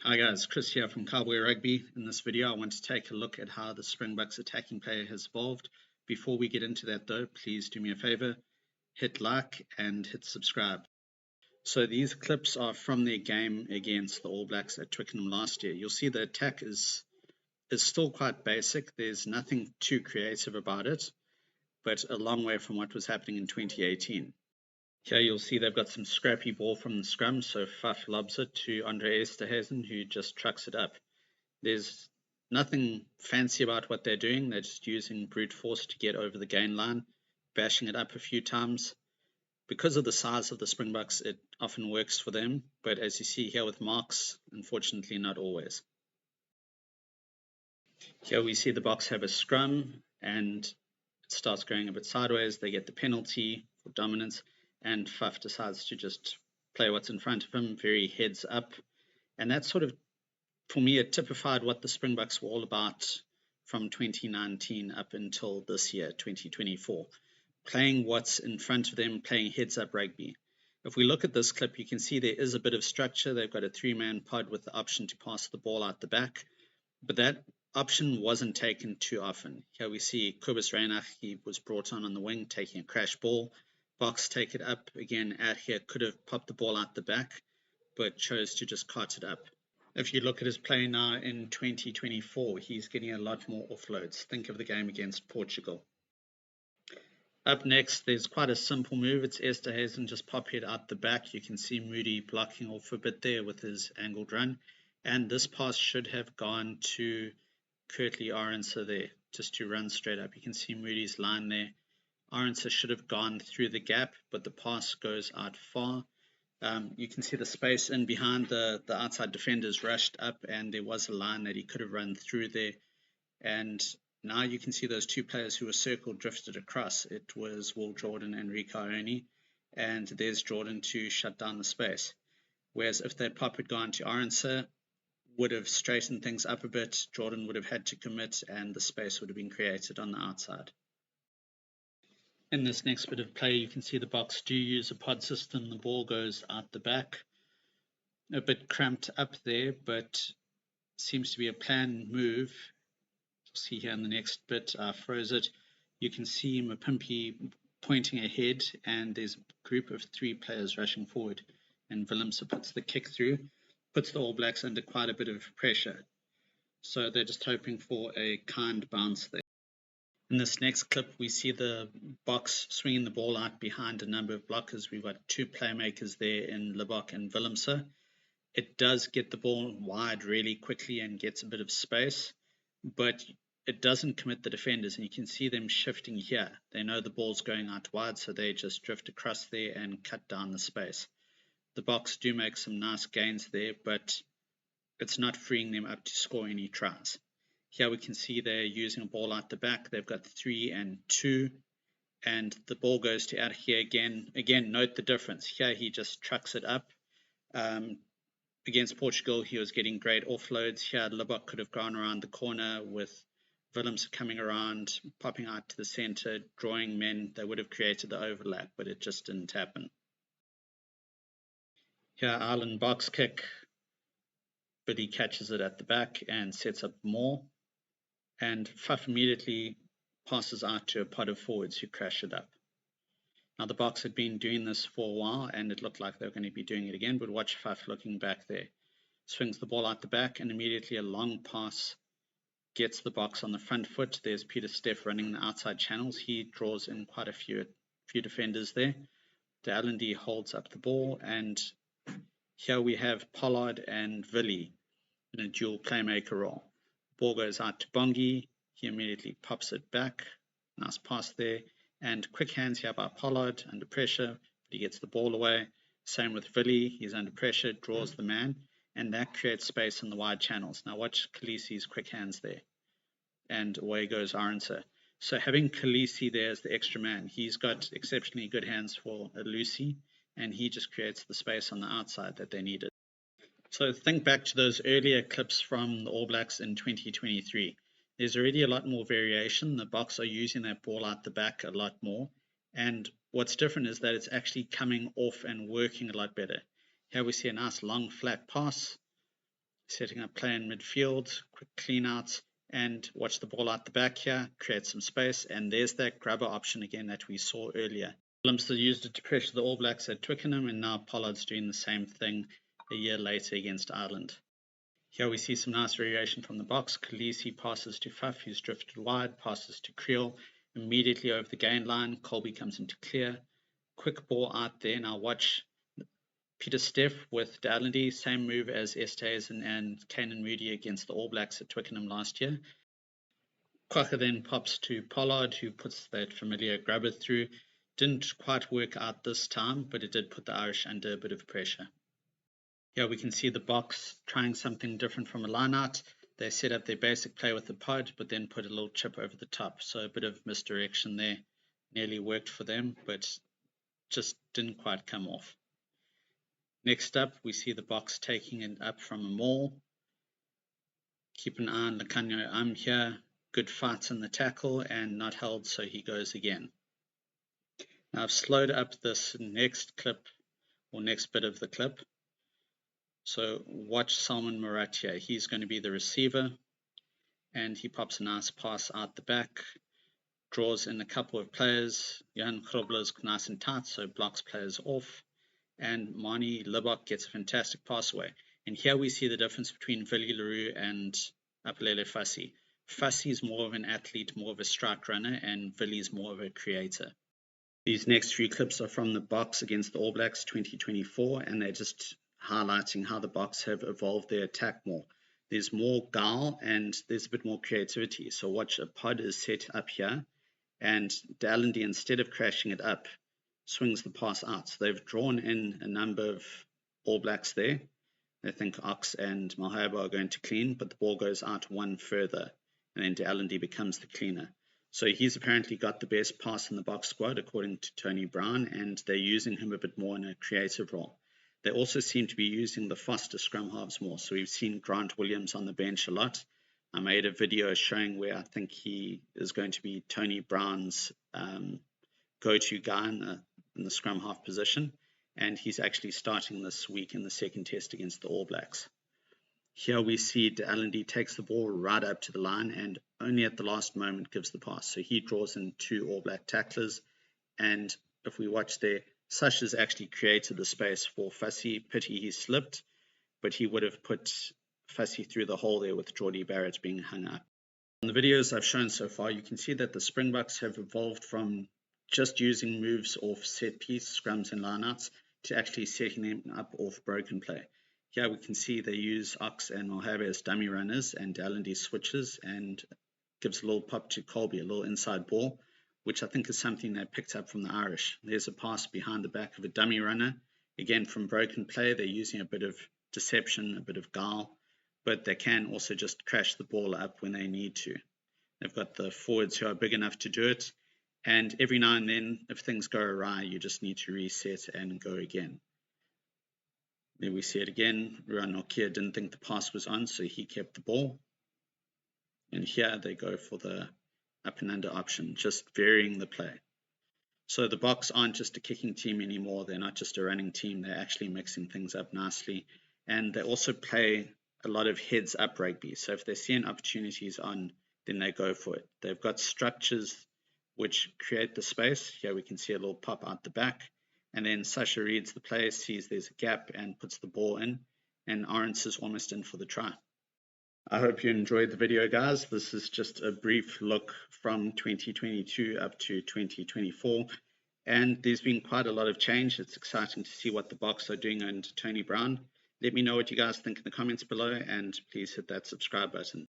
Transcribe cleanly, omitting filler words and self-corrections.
Hi guys, Chris here from Cowboy Rugby. In this video I want to take a look at how the Springboks attacking play has evolved. Before we get into that though, please do me a favor, hit like and hit subscribe. So these clips are from their game against the All Blacks at Twickenham last year. You'll see the attack is still quite basic. There's nothing too creative about it, but a long way from what was happening in 2018. Here you'll see they've got some scrappy ball from the scrum, so Faf lobs it to Andre Esterhuizen, who just trucks it up. There's nothing fancy about what they're doing. They're just using brute force to get over the gain line, bashing it up a few times. Because of the size of the Springboks, it often works for them, but as you see here with Marks, unfortunately not always. Here we see the Boks have a scrum, and it starts going a bit sideways. They get the penalty for dominance, and Faf decides to just play what's in front of him, very heads up. And that's sort of, for me, it typified what the Springboks were all about from 2019 up until this year, 2024. Playing what's in front of them, playing heads up rugby. If we look at this clip, you can see there is a bit of structure. They've got a three-man pod with the option to pass the ball out the back, but that option wasn't taken too often. Here we see Kobus Reinach, he was brought on the wing, taking a crash ball. Boks take it up again. Out here could have popped the ball out the back, but chose to just cart it up. If you look at his play now in 2024, he's getting a lot more offloads. Think of the game against Portugal. Up next, there's quite a simple move. It's Esterhuizen just pop head out the back. You can see Moody blocking off a bit there with his angled run. And this pass should have gone to Kurtley Arendse there, just to run straight up. You can see Moody's line there. Arendse should have gone through the gap, but the pass goes out far. You can see the space in behind the outside defenders rushed up, and there was a line that he could have run through there. And now you can see those two players who were circled drifted across. It was Will Jordan and Rico Ione, and there's Jordan to shut down the space. Whereas if that pop had gone to Arendse, would have straightened things up a bit, Jordan would have had to commit, and the space would have been created on the outside. In this next bit of play, you can see the Boks do use a pod system. The ball goes out the back. A bit cramped up there, but seems to be a planned move. You'll see here in the next bit, I froze it. You can see Mapimpi pointing ahead, and there's a group of three players rushing forward. And Willemse puts the kick through, puts the All Blacks under quite a bit of pressure. So they're just hoping for a kind bounce there. In this next clip, we see the Boks swinging the ball out behind a number of blockers. We've got two playmakers there in Lebok and Willemse. It does get the ball wide really quickly and gets a bit of space, but it doesn't commit the defenders, and you can see them shifting here. They know the ball's going out wide, so they just drift across there and cut down the space. The Boks do make some nice gains there, but it's not freeing them up to score any tries. Here we can see they're using a ball out the back. They've got 3 and 2, and the ball goes to out here again. Again, note the difference. Here he just trucks it up. Against Portugal, he was getting great offloads. Here, Lebok could have gone around the corner with Willemse coming around, popping out to the center, drawing men. They would have created the overlap, but it just didn't happen. Here, Ireland box kick, but he catches it at the back and sets up more. And Faf immediately passes out to a pod of forwards who crash it up. Now the Boks had been doing this for a while, and it looked like they were going to be doing it again, but watch Faf looking back there. Swings the ball out the back, and immediately a long pass gets the Boks on the front foot. There's Peter Steff running the outside channels. He draws in quite a few defenders there. De Allende holds up the ball, and here we have Pollard and Villy in a dual playmaker role. Ball goes out to Bongi. He immediately pops it back. Nice pass there. And quick hands here by Pollard under pressure, but he gets the ball away. Same with Villy. He's under pressure, draws the man, and that creates space in the wide channels. Now watch Khaleesi's quick hands there. And away goes Arendse. So having Khaleesi there as the extra man, he's got exceptionally good hands for a Lucy, and he just creates the space on the outside that they needed. So think back to those earlier clips from the All Blacks in 2023. There's already a lot more variation. The Boks are using that ball out the back a lot more. And what's different is that it's actually coming off and working a lot better. Here we see a nice long flat pass. setting up play in midfield, quick clean out, and watch the ball out the back here, create some space, and there's that grabber option again that we saw earlier. Willemse used it to pressure the All Blacks at Twickenham, and now Pollard's doing the same thing a year later against Ireland. Here we see some nice variation from the box. Khaleesi passes to Faf, who's drifted wide, passes to Creel, immediately over the gain line. Colby comes into clear. Quick ball out there. Now watch Peter Steff with Dallendy, same move as Esterhuizen and Canan Moodie against the All Blacks at Twickenham last year. Quacker then pops to Pollard, who puts that familiar grabber through. Didn't quite work out this time, but it did put the Irish under a bit of pressure. Here we can see the box trying something different from a line-out. They set up their basic play with the pod, but then put a little chip over the top. So a bit of misdirection there. Nearly worked for them, but just didn't quite come off. Next up, we see the box taking it up from a maul. Keep an eye on Lekanyo here. Good fight in the tackle and not held, so he goes again. Now I've slowed up this next clip, or next bit of the clip. So watch Salman Murat here. He's going to be the receiver, and he pops a nice pass out the back, draws in a couple of players. Jan Grobler's nice and tight, so blocks players off, and Mani Libok gets a fantastic pass away. And here we see the difference between Willie Leroux and Apelele Fassi. Fassi's more of an athlete, more of a strike runner, and Willie's more of a creator. These next few clips are from the box against the All Blacks 2024, and they're just highlighting how the Boks have evolved their attack more. There's more guile and there's a bit more creativity. So watch, a pod is set up here, and Dallendy, instead of crashing it up, swings the pass out. So they've drawn in a number of All Blacks there. They think Ox and Malherbe are going to clean, but the ball goes out one further, and then Dallendy becomes the cleaner. So he's apparently got the best pass in the Boks squad, according to Tony Brown, and they're using him a bit more in a creative role. They also seem to be using the faster scrum halves more. So we've seen Grant Williams on the bench a lot. I made a video showing where I think he is going to be Tony Brown's go-to guy in the scrum half position. And he's actually starting this week in the second test against the All Blacks. Here we see Dallendy takes the ball right up to the line and only at the last moment gives the pass. So he draws in two All Black tacklers. And if we watch there, Sash has actually created the space for Fassi. Pity he slipped, but he would have put Fassi through the hole there with Geordie Barrett being hung up. In the videos I've shown so far, you can see that the Springboks have evolved from just using moves off set piece, scrums and lineouts, to actually setting them up off broken play. Here we can see they use Ox and Malherbe as dummy runners, and Dallendy switches and gives a little pop to Colby, a little inside ball, which I think is something they picked up from the Irish. There's a pass behind the back of a dummy runner. Again, from broken play, they're using a bit of deception, a bit of guile, but they can also just crash the ball up when they need to. They've got the forwards who are big enough to do it, and every now and then, if things go awry, you just need to reset and go again. There we see it again. Ruan Nokia didn't think the pass was on, so he kept the ball. And here they go for the up and under option, just varying the play. So the Boks aren't just a kicking team anymore. They're not just a running team. They're actually mixing things up nicely. And they also play a lot of heads up rugby. So if they see an opportunities on, then they go for it. They've got structures which create the space. Here we can see a little pop out the back. And then Sasha reads the play, sees there's a gap and puts the ball in. And Arends is almost in for the try. I hope you enjoyed the video, guys. This is just a brief look from 2022 up to 2024. And there's been quite a lot of change. It's exciting to see what the Boks are doing under Tony Brown. Let me know what you guys think in the comments below, and please hit that subscribe button.